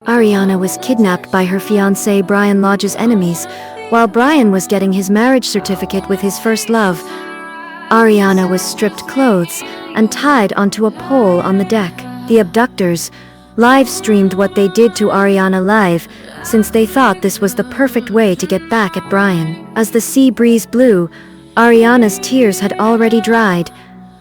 Ariana was kidnapped by her fiancé Brian Lodge's enemies, while Brian was getting his marriage certificate with his first love. Ariana was stripped clothes and tied onto a pole on the deck. The abductors live-streamed what they did to Ariana live, since they thought this was the perfect way to get back at Brian. As the sea breeze blew, Ariana's tears had already dried,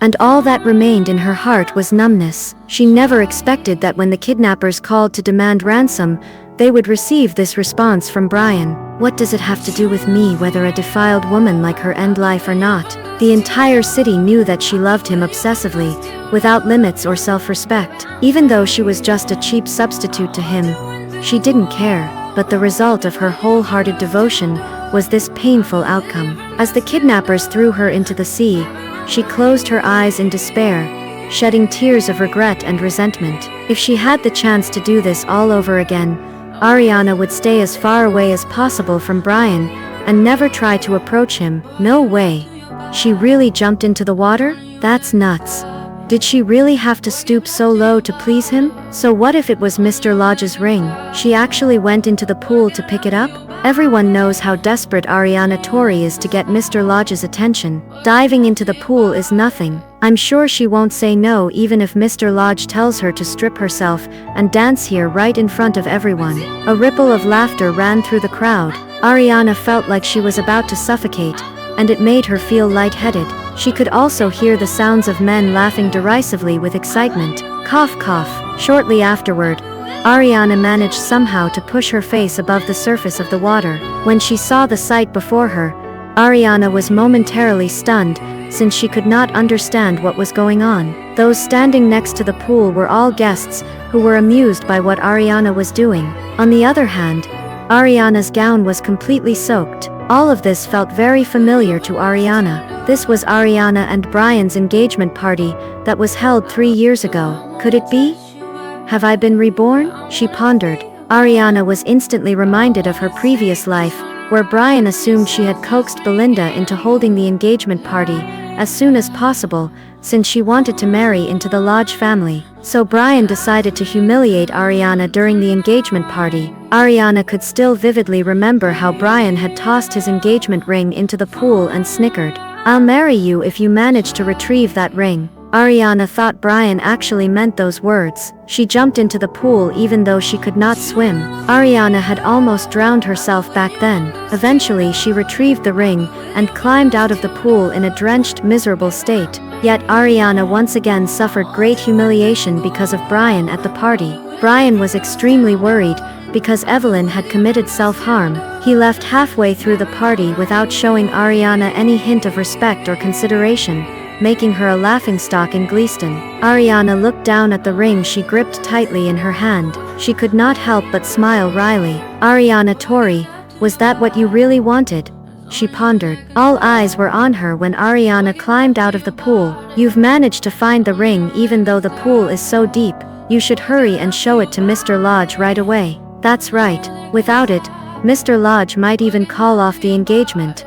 and all that remained in her heart was numbness. She never expected that when the kidnappers called to demand ransom, they would receive this response from Brian. What does it have to do with me whether a defiled woman like her end life or not? The entire city knew that she loved him obsessively, without limits or self-respect. Even though she was just a cheap substitute to him, she didn't care, but the result of her wholehearted devotion was this painful outcome. As the kidnappers threw her into the sea, she closed her eyes in despair, shedding tears of regret and resentment. If she had the chance to do this all over again, Ariana would stay as far away as possible from Brian and never try to approach him. No way. She really jumped into the water? That's nuts. Did she really have to stoop so low to please him? So what if it was Mr. Lodge's ring? She actually went into the pool to pick it up? Everyone knows how desperate Ariana Torrey is to get Mr. Lodge's attention. Diving into the pool is nothing. I'm sure she won't say no even if Mr. Lodge tells her to strip herself and dance here right in front of everyone. A ripple of laughter ran through the crowd. Ariana felt like she was about to suffocate, and it made her feel lightheaded. She could also hear the sounds of men laughing derisively with excitement. Cough cough. Shortly afterward, Ariana managed somehow to push her face above the surface of the water. When she saw the sight before her, Ariana was momentarily stunned, since she could not understand what was going on. Those standing next to the pool were all guests, who were amused by what Ariana was doing. On the other hand, Ariana's gown was completely soaked. All of this felt very familiar to Ariana. This was Ariana and Brian's engagement party that was held 3 years ago. Could it be? Have I been reborn? She pondered. Ariana was instantly reminded of her previous life, where Brian assumed she had coaxed Belinda into holding the engagement party as soon as possible, since she wanted to marry into the Lodge family. So Brian decided to humiliate Ariana during the engagement party. Ariana could still vividly remember how Brian had tossed his engagement ring into the pool and snickered. "I'll marry you if you manage to retrieve that ring." Ariana thought Brian actually meant those words. She jumped into the pool even though she could not swim. Ariana had almost drowned herself back then. Eventually she retrieved the ring and climbed out of the pool in a drenched, miserable state. Yet Ariana once again suffered great humiliation because of Brian at the party. Brian was extremely worried because Evelyn had committed self-harm. He left halfway through the party without showing Ariana any hint of respect or consideration, making her a laughingstock in Gleaston. Ariana looked down at the ring she gripped tightly in her hand. She could not help but smile wryly. "Ariana Torrey, was that what you really wanted?" she pondered. All eyes were on her when Ariana climbed out of the pool. "You've managed to find the ring even though the pool is so deep. You should hurry and show it to Mr. Lodge right away." "That's right. Without it, Mr. Lodge might even call off the engagement."